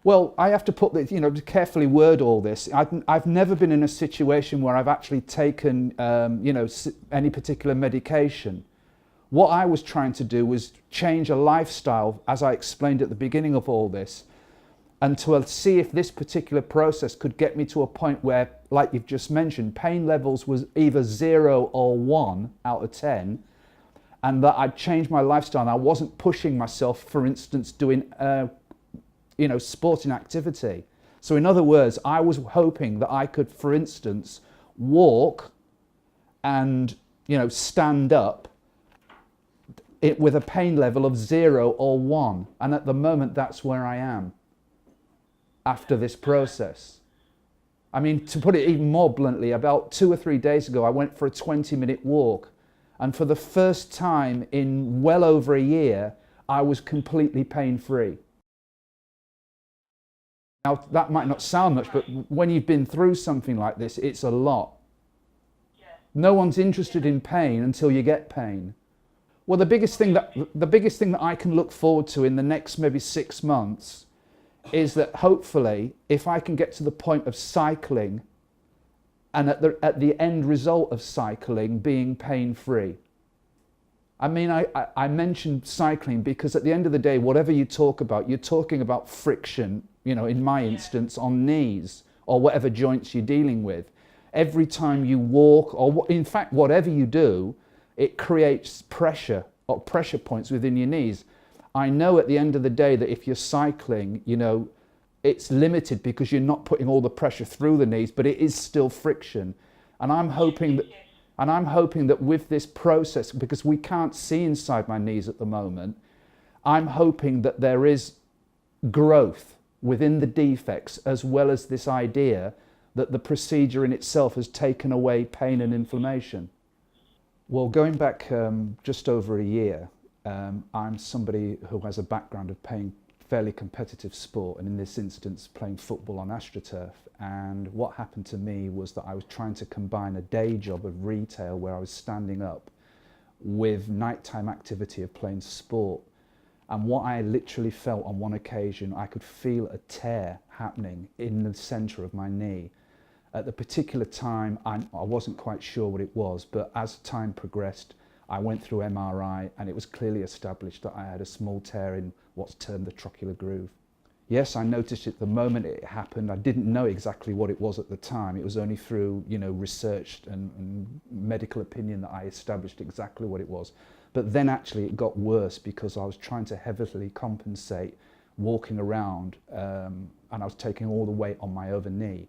Well, I have to put this, to carefully word all this. I've never been in a situation where I've actually taken, any particular medication. What I was trying to do was change a lifestyle, as I explained at the beginning of all this, and to see if this particular process could get me to a point where, like you've just mentioned, pain levels was either 0 or 1 out of 10, and that I'd changed my lifestyle and I wasn't pushing myself, for instance, doing sporting activity. So in other words, I was hoping that I could, for instance, walk and, stand up with a pain level of 0 or 1. And at the moment, that's where I am after this process. I mean, to put it even more bluntly, about 2 or 3 days ago, I went for a 20-minute walk. And for the first time in well over a year, I was completely pain-free. Now, that might not sound much, but when you've been through something like this, it's a lot. No one's interested in pain until you get pain. Well, the biggest thing that I can look forward to in the next maybe 6 months is that hopefully, if I can get to the point of cycling and at the end result of cycling being pain-free. I mean, I mentioned cycling because at the end of the day, whatever you talk about, you're talking about friction, in my instance, on knees or whatever joints you're dealing with. Every time you walk, or in fact, whatever you do, it creates pressure or pressure points within your knees. I know at the end of the day that if you're cycling, it's limited because you're not putting all the pressure through the knees, but it is still friction. And I'm hoping that with this process, because we can't see inside my knees at the moment, I'm hoping that there is growth within the defects, as well as this idea that the procedure in itself has taken away pain and inflammation. Well, going back just over a year, I'm somebody who has a background of playing fairly competitive sport, and in this instance playing football on AstroTurf. And what happened to me was that I was trying to combine a day job of retail where I was standing up with nighttime activity of playing sport. And what I literally felt on one occasion, I could feel a tear happening in the centre of my knee. At the particular time, I wasn't quite sure what it was, but as time progressed, I went through MRI and it was clearly established that I had a small tear in what's termed the trochlear groove. Yes, I noticed it the moment it happened. I didn't know exactly what it was at the time. It was only through, research and medical opinion that I established exactly what it was. But then actually it got worse because I was trying to heavily compensate walking around and I was taking all the weight on my other knee,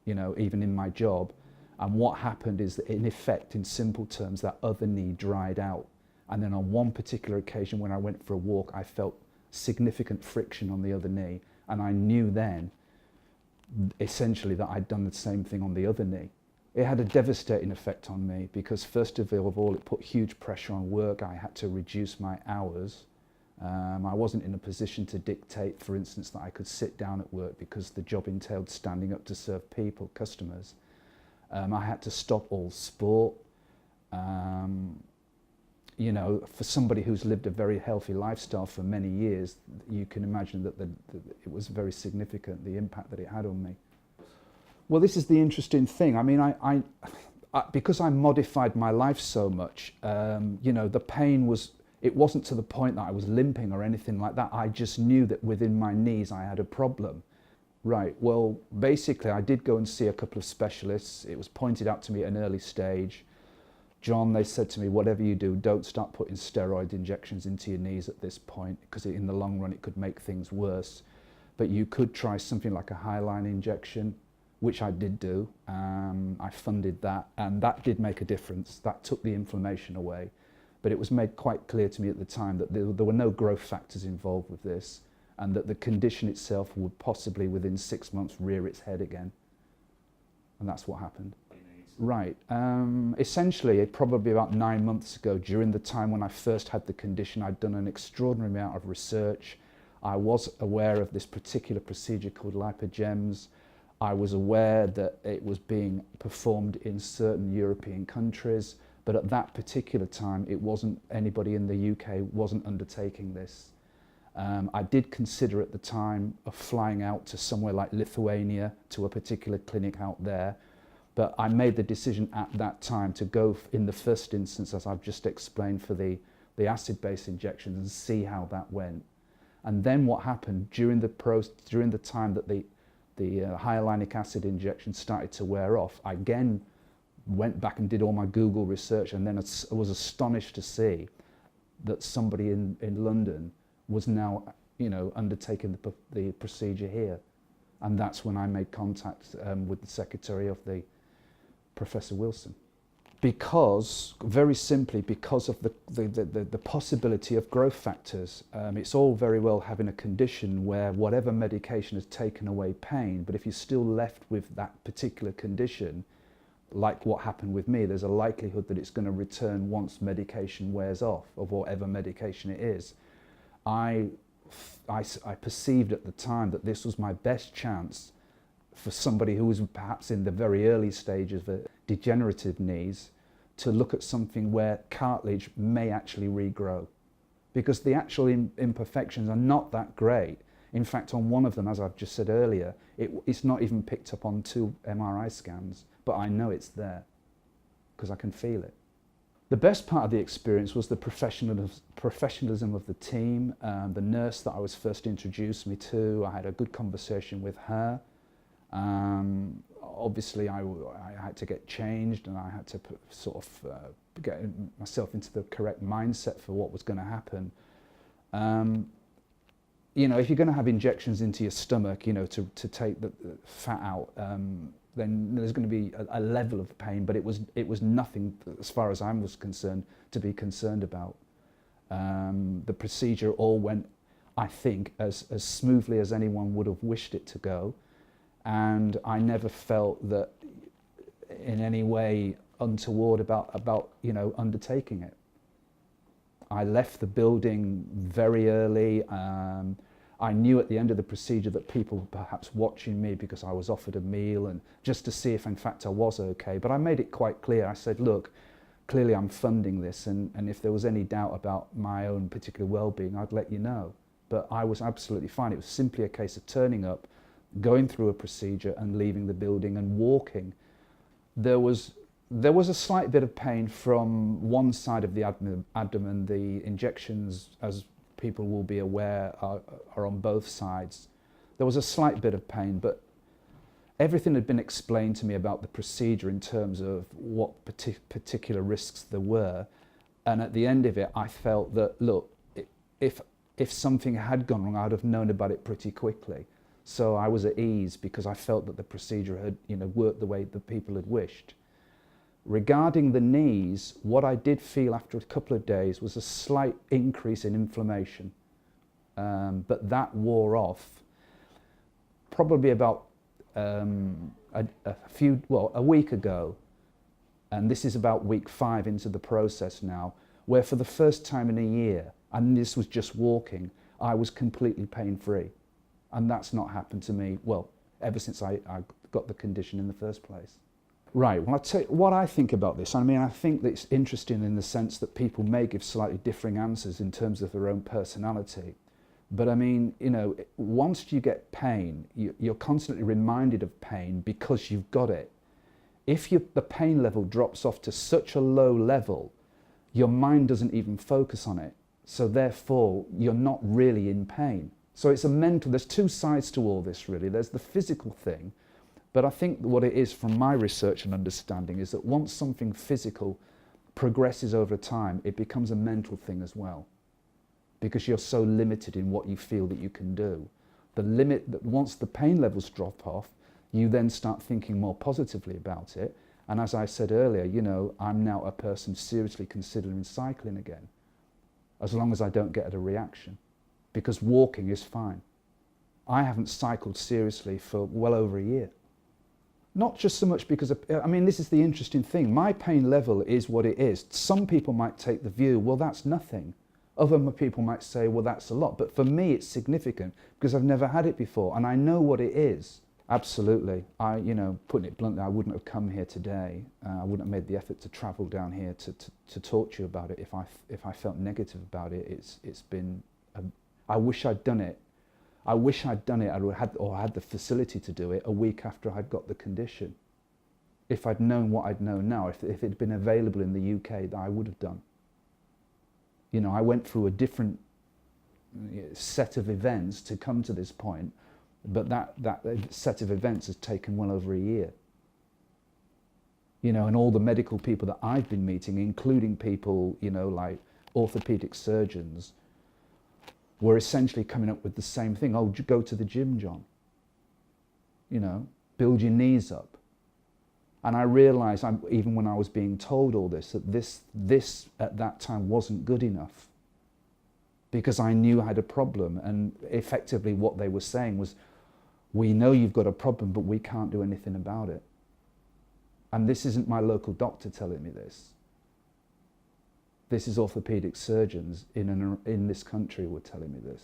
even in my job. And what happened is that in effect, in simple terms, that other knee dried out. And then on one particular occasion when I went for a walk, I felt significant friction on the other knee. And I knew then, essentially, that I'd done the same thing on the other knee. It had a devastating effect on me because first of all, it put huge pressure on work. I had to reduce my hours. I wasn't in a position to dictate, for instance, that I could sit down at work because the job entailed standing up to serve people, customers. I had to stop all sport. For somebody who's lived a very healthy lifestyle for many years, you can imagine that it was very significant, the impact that it had on me. Well, this is the interesting thing. I mean, I because I modified my life so much, the pain it wasn't to the point that I was limping or anything like that. I just knew that within my knees I had a problem. Right, well, basically I did go and see a couple of specialists. It was pointed out to me at an early stage. John, they said to me, whatever you do, don't start putting steroid injections into your knees at this point, because in the long run it could make things worse. But you could try something like a hyaline injection, which I did do. I funded that, and that did make a difference. That took the inflammation away. But it was made quite clear to me at the time that there were no growth factors involved with this, and that the condition itself would possibly within 6 months rear its head again. And that's what happened. Right. Essentially, probably about 9 months ago, during the time when I first had the condition, I'd done an extraordinary amount of research. I was aware of this particular procedure called lipogems. I was aware that it was being performed in certain European countries, but at that particular time, it wasn't anybody in the UK wasn't undertaking this. I did consider at the time of flying out to somewhere like Lithuania, to a particular clinic out there, but I made the decision at that time to go in the first instance, as I've just explained, for the acid-base injections and see how that went. And then what happened during the time that the hyaluronic acid injection started to wear off, I again went back and did all my Google research, and then I was astonished to see that somebody in London was now, undertaking the procedure here. And that's when I made contact with the secretary of the Professor Wilson. Because, very simply, because of the possibility of growth factors. It's all very well having a condition where whatever medication has taken away pain, but if you're still left with that particular condition, like what happened with me, there's a likelihood that it's going to return once medication wears off, of whatever medication it is. I perceived at the time that this was my best chance for somebody who was perhaps in the very early stages of degenerative knees to look at something where cartilage may actually regrow, because the actual imperfections are not that great. In fact, on one of them, as I've just said earlier, it's not even picked up on 2 MRI scans, but I know it's there because I can feel it. The best part of the experience was the professionalism of the team. The nurse that I was first introduced me to, I had a good conversation with her. Obviously, I had to get changed, and I had to get myself into the correct mindset for what was going to happen. If you're going to have injections into your stomach, to take the fat out, then there's going to be a level of pain, but it was nothing, as far as I was concerned, to be concerned about. The procedure all went, I think, as smoothly as anyone would have wished it to go, and I never felt that in any way untoward about undertaking it. I left the building very early. I knew at the end of the procedure that people were perhaps watching me because I was offered a meal, and just to see if in fact I was okay. But I made it quite clear. I said, look, clearly I'm funding this, and if there was any doubt about my own particular well-being, I'd let you know. But I was absolutely fine. It was simply a case of turning up, going through a procedure and leaving the building and walking. There was a slight bit of pain from one side of the abdomen. The injections, as people will be aware, are on both sides. There was a slight bit of pain, but everything had been explained to me about the procedure in terms of what particular risks there were. And at the end of it, I felt that, look, if something had gone wrong, I'd have known about it pretty quickly. So I was at ease because I felt that the procedure had, worked the way the people had wished. Regarding the knees, what I did feel after a couple of days was a slight increase in inflammation, but that wore off probably about a week ago, and this is about week 5 into the process now, where for the first time in a year, and this was just walking, I was completely pain-free, and that's not happened to me, well, ever since I got the condition in the first place. Right, well, I'll tell you what I think about this. I mean, I think that it's interesting in the sense that people may give slightly differing answers in terms of their own personality. But I mean, once you get pain, you're constantly reminded of pain because you've got it. If the pain level drops off to such a low level, your mind doesn't even focus on it. So therefore, you're not really in pain. So it's there's 2 sides to all this, really. There's the physical thing. But I think what it is, from my research and understanding, is that once something physical progresses over time, it becomes a mental thing as well, because you're so limited in what you feel that you can do. The limit that once the pain levels drop off, you then start thinking more positively about it. And as I said earlier, I'm now a person seriously considering cycling again, as long as I don't get a reaction, because walking is fine. I haven't cycled seriously for well over a year. Not just so much because this is the interesting thing. My pain level is what it is. Some people might take the view, well, that's nothing. Other people might say, well, that's a lot. But for me, it's significant because I've never had it before and I know what it is. Absolutely. Putting it bluntly, I wouldn't have come here today. I wouldn't have made the effort to travel down here to talk to you about it if I felt negative about it. I wish I'd done it. I wish I'd done it or had the facility to do it a week after I'd got the condition. If I'd known what I'd known now, if it had been available in the UK, that I would have done. You know, I went through a different set of events to come to this point, but that set of events has taken well over a year. You know, and all the medical people that I've been meeting, including people, you know, like orthopedic surgeons, were essentially coming up with the same thing. Oh, go to the gym, John. You know, build your knees up. And I realised, even when I was being told all this, that this at that time wasn't good enough, because I knew I had a problem. And effectively what they were saying was, we know you've got a problem, but we can't do anything about it. And this isn't my local doctor telling me this. This is orthopedic surgeons in this country were telling me this.